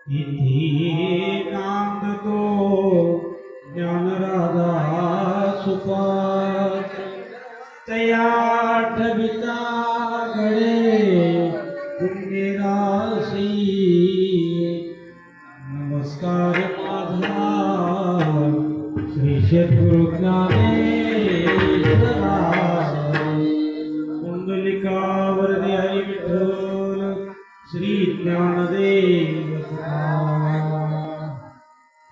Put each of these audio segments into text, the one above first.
इथे नांदतो ज्ञानराधा सुपात तया ठविता गडे पुण्यराशी नमस्कार माझा श्री सद्गुरु ज्ञानेश्वरा कुंडलिकावरती हरी विठ्ठल श्री ज्ञानदेव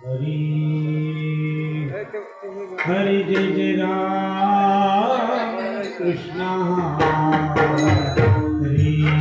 हरी हरी जय जय राम कृष्ण हरी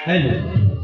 Hello.